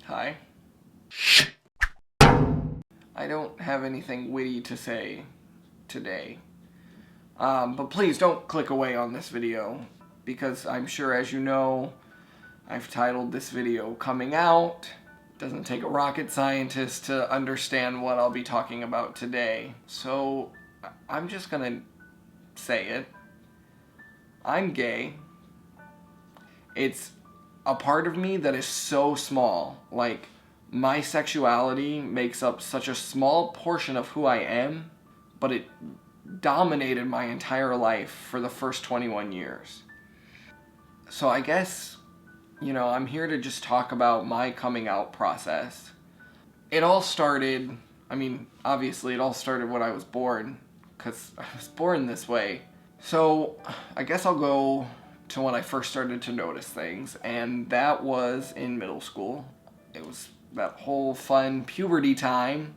Hi. I don't have anything witty to say today. But please don't click away on this video because I'm sure, as you know, I've titled this video Coming Out. It doesn't take a rocket scientist to understand what I'll be talking about today. So I'm just gonna say it. I'm gay. It's a part of me that is so small. Like, my sexuality makes up such a small portion of who I am, but it dominated my entire life for the first 21 years. So I guess, I'm here to just talk about my coming out process. It all started, obviously it all started when I was born, because I was born this way. So I guess I'll go to when I first started to notice things, and that was in middle school. It was that whole fun puberty time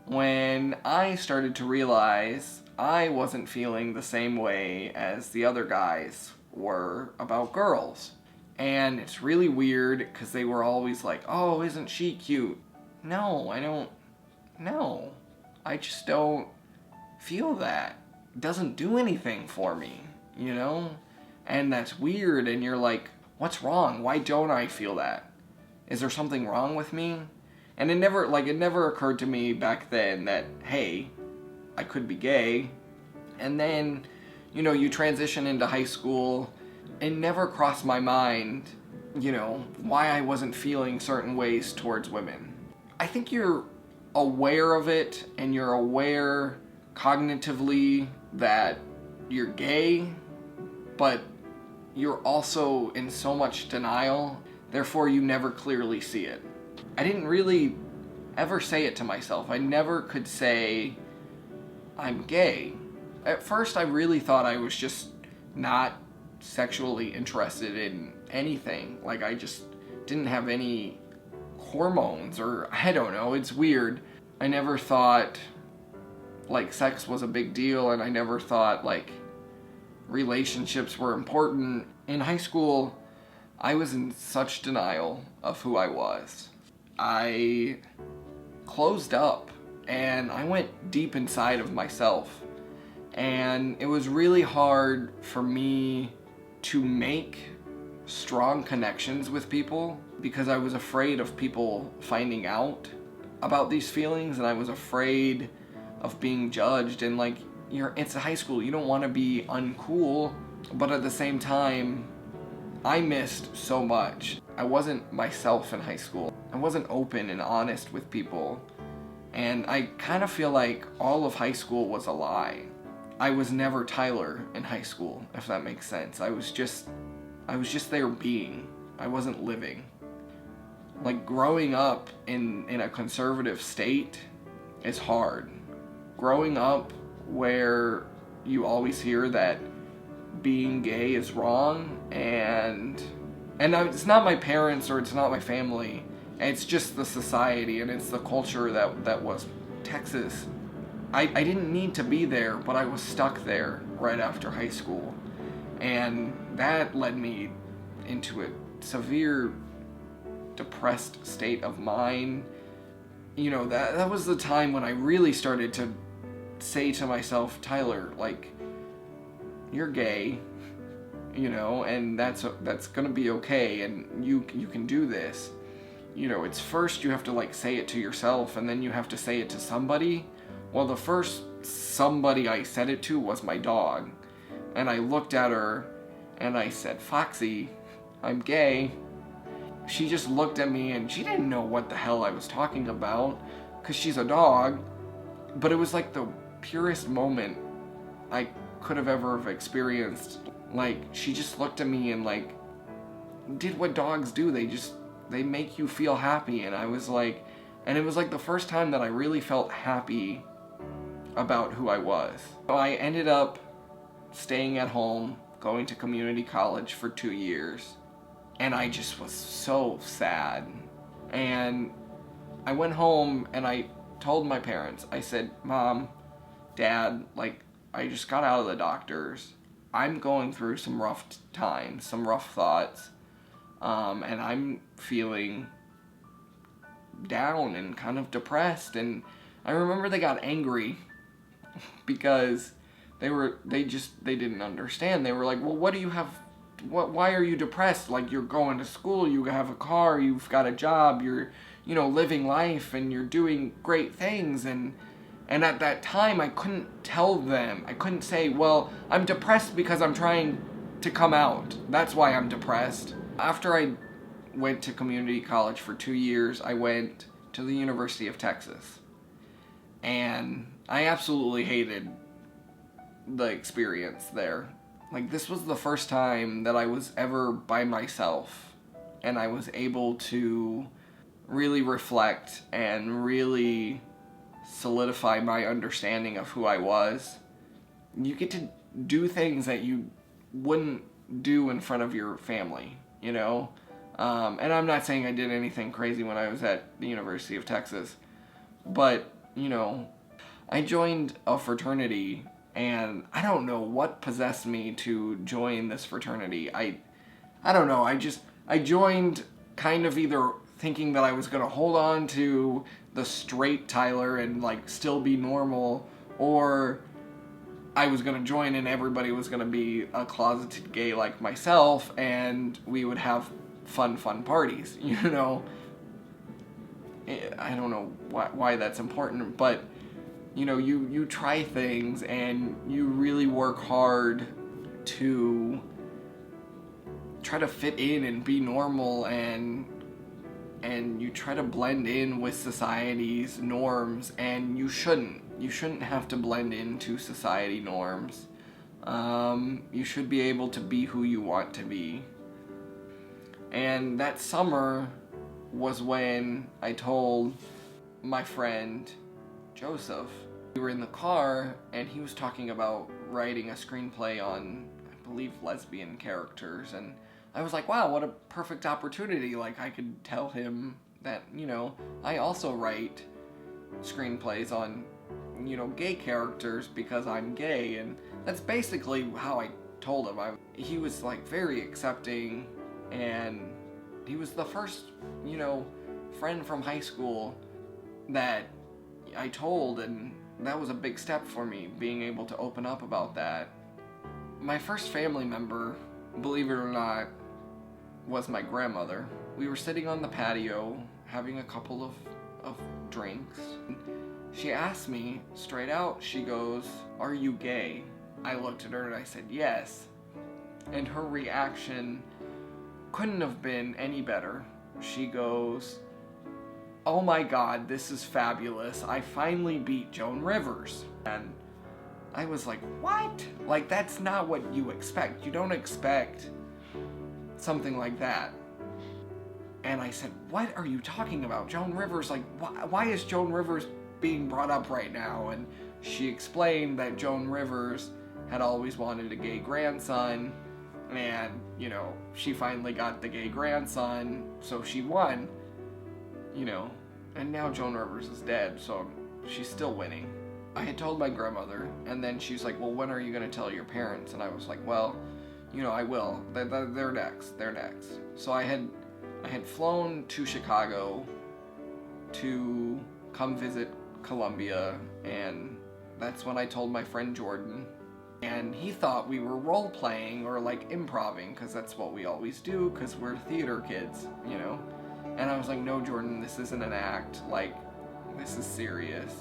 when I started to realize I wasn't feeling the same way as the other guys were about girls. And it's really weird because they were always like, oh, isn't she cute? No, I don't. No. I just don't feel that. It doesn't do anything for me, you know? And that's weird, and you're like, what's wrong? Why don't I feel that? Is there something wrong with me? And it never occurred to me back then that, hey, I could be gay. And then, you transition into high school. It never crossed my mind, why I wasn't feeling certain ways towards women. I think you're aware of it, and you're aware cognitively that you're gay, but you're also in so much denial, therefore you never clearly see it. I didn't really ever say it to myself. I never could say I'm gay. At first I really thought I was just not sexually interested in anything. Like, I just didn't have any hormones, or I don't know, it's weird. I never thought like sex was a big deal, and I never thought like relationships were important. In high school, I was in such denial of who I was. I closed up and I went deep inside of myself. And it was really hard for me to make strong connections with people because I was afraid of people finding out about these feelings, and I was afraid of being judged. And like, it's high school, you don't want to be uncool, but at the same time, I missed so much. I wasn't myself in high school. I wasn't open and honest with people, and I kind of feel like all of high school was a lie. I was never Tyler in high school, if that makes sense. I was just there being. I wasn't living. Like, growing up in a conservative state is hard. Growing up where you always hear that being gay is wrong, and it's not my parents or it's not my family, it's just the society and it's the culture that was Texas. I didn't need to be there, but I was stuck there right after high school, and that led me into a severe depressed state of mind. That was the time when I really started to say to myself, Tyler, like, you're gay, and that's gonna be okay, and you can do this. It's first you have to like say it to yourself, and then you have to say it to somebody. Well, the first somebody I said it to was my dog, and I looked at her and I said, Foxy, I'm gay. She just looked at me and she didn't know what the hell I was talking about because she's a dog, but it was like the purest moment I could have ever have experienced. Like, she just looked at me and like did what dogs do. They make you feel happy, and I was like, and it was like the first time that I really felt happy about who I was. So I ended up staying at home, going to community college for 2 years, and I just was so sad. And I went home and I told my parents, I said, Mom, Dad, like, I just got out of the doctors. I'm going through some rough times, some rough thoughts, and I'm feeling down and kind of depressed, and I remember they got angry because they didn't understand. They were like, well, what do you have, why are you depressed? Like, you're going to school, you have a car, you've got a job, you're, living life, and you're doing great things. And at that time, I couldn't tell them. I couldn't say, well, I'm depressed because I'm trying to come out. That's why I'm depressed. After I went to community college for 2 years, I went to the University of Texas. And I absolutely hated the experience there. Like, this was the first time that I was ever by myself, and I was able to really reflect and really solidify my understanding of who I was. You get to do things that you wouldn't do in front of your family, and I'm not saying I did anything crazy when I was at the University of Texas, but, I joined a fraternity, and I don't know what possessed me to join this fraternity. I don't know, I joined kind of either thinking that I was going to hold on to the straight Tyler and, like, still be normal, or I was going to join and everybody was going to be a closeted gay like myself, and we would have fun parties, I don't know why that's important, but, you try things and you really work hard to try to fit in and be normal, and you try to blend in with society's norms, and you shouldn't have to blend into society norms. You should be able to be who you want to be. And that summer was when I told my friend Joseph. We were in the car, and he was talking about writing a screenplay on, I believe, lesbian characters, and I was like, wow, what a perfect opportunity. Like, I could tell him that, I also write screenplays on, gay characters because I'm gay, and that's basically how I told him. He was, like, very accepting, and he was the first, friend from high school that I told, and that was a big step for me, being able to open up about that. My first family member, believe it or not, was my grandmother. We were sitting on the patio having a couple of drinks. She asked me straight out, she goes, "Are you gay?" I looked at her and I said, "Yes." And her reaction couldn't have been any better. She goes, "Oh my God, this is fabulous. I finally beat Joan Rivers." And I was like, what? Like, that's not what you expect. You don't expect something like that. And I said, what are you talking about? Joan Rivers, like, why is Joan Rivers being brought up right now? And she explained that Joan Rivers had always wanted a gay grandson, and, she finally got the gay grandson, so she won, and now Joan Rivers is dead, so she's still winning. I had told my grandmother, and then she's like, well, when are you going to tell your parents? And I was like, well, I will. They're next. So I had flown to Chicago to come visit Columbia, and that's when I told my friend Jordan. And he thought we were role-playing or, like, improvising, because that's what we always do, because we're theater kids, And I was like, no, Jordan, this isn't an act. Like, this is serious.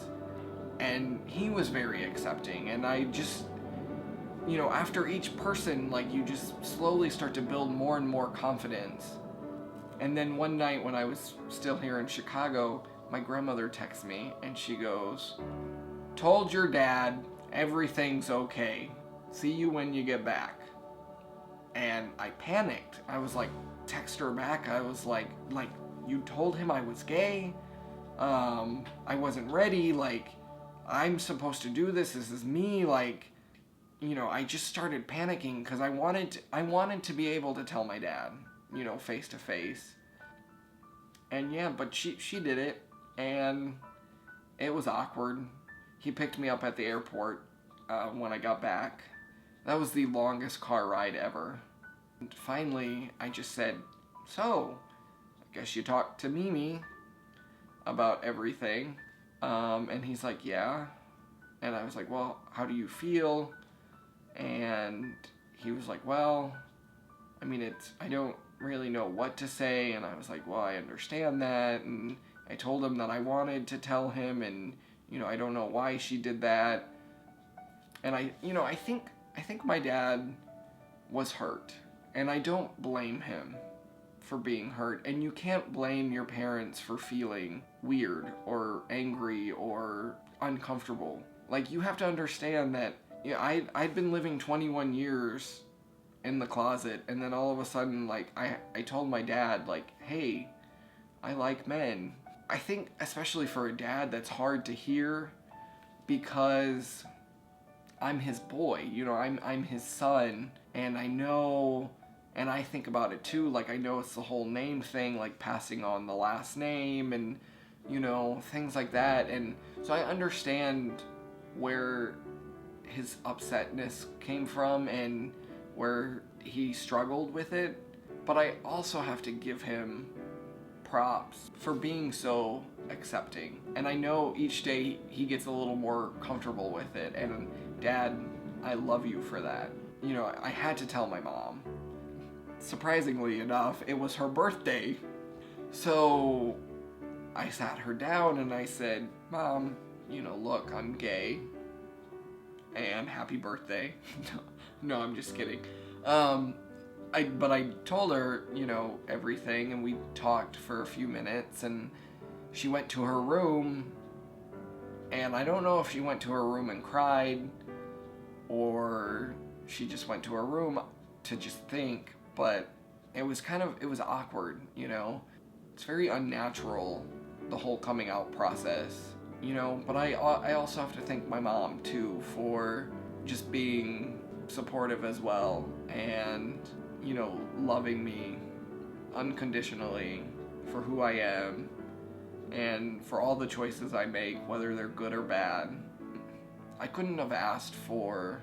And he was very accepting, and I just, after each person, like, you just slowly start to build more and more confidence. And then one night when I was still here in Chicago, my grandmother texts me, and she goes, "Told your dad everything's okay. See you when you get back." And I panicked. I was like, text her back. I was like, you told him I was gay? I wasn't ready. Like, I'm supposed to do this. This is me. Like, I just started panicking because I wanted to be able to tell my dad, face to face. And yeah, but she did it, and it was awkward. He picked me up at the airport when I got back. That was the longest car ride ever. And finally, I just said, "So, I guess you talked to Mimi." about everything. And he's like, yeah. And I was like, well, how do you feel? And he was like, well, I mean, I don't really know what to say. And I was like, well, I understand that. And I told him that I wanted to tell him, and, I don't know why she did that. And I think my dad was hurt, and I don't blame him for being hurt. And you can't blame your parents for feeling weird or angry or uncomfortable. Like, you have to understand that, I'd been living 21 years in the closet, and then all of a sudden, like, I told my dad, like, hey, I like men. I think, especially for a dad, that's hard to hear, because I'm his boy, I'm his son, and I know, and I think about it too, like, I know it's the whole name thing, like passing on the last name, and, things like that. And so I understand where his upsetness came from and where he struggled with it, but I also have to give him props for being so accepting. And I know each day he gets a little more comfortable with it, and Dad, I love you for that. I had to tell my mom. Surprisingly enough, it was her birthday. So I sat her down and I said, Mom, look, I'm gay, and happy birthday. No, I'm just kidding. But I told her, everything, and we talked for a few minutes, and she went to her room, and I don't know if she went to her room and cried, or she just went to her room to just think, but it was awkward, It's very unnatural, the whole coming out process, but I also have to thank my mom, too, for just being supportive as well, and loving me unconditionally for who I am and for all the choices I make, whether they're good or bad. I couldn't have asked for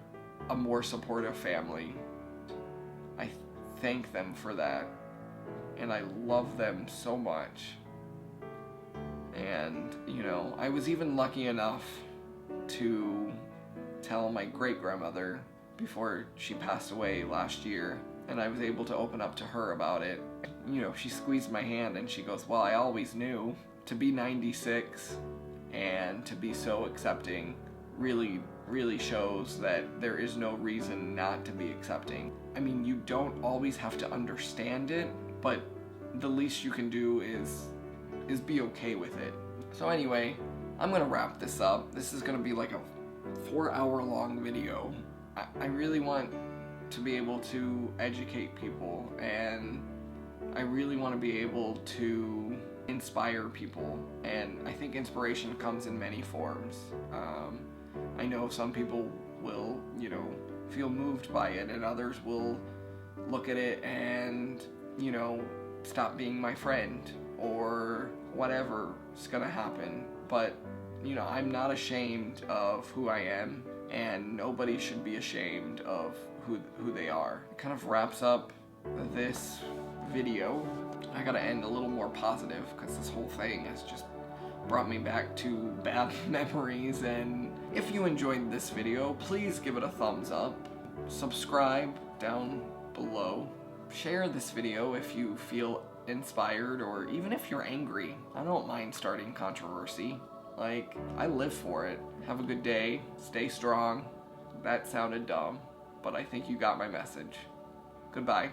a more supportive family. I thank them for that, and I love them so much. And, I was even lucky enough to tell my great-grandmother before she passed away last year, and I was able to open up to her about it. She squeezed my hand and she goes, well, I always knew. To be 96 and to be so accepting really, really shows that there is no reason not to be accepting. I mean, you don't always have to understand it, but the least you can do is be okay with it. So anyway, I'm gonna wrap this up. This is gonna be like a 4-hour long video. I really want to be able to educate people, and I really want to be able to inspire people, and I think inspiration comes in many forms. I know some people will, feel moved by it, and others will look at it and, stop being my friend, or whatever's gonna happen. But, I'm not ashamed of who I am, and nobody should be ashamed of who they are. It kind of wraps up this video. I gotta end a little more positive, because this whole thing has just brought me back to bad memories. And if you enjoyed this video, please give it a thumbs up. Subscribe down below. Share this video if you feel inspired, or even if you're angry. I don't mind starting controversy. Like, I live for it. Have a good day. Stay strong. That sounded dumb, but I think you got my message. Goodbye.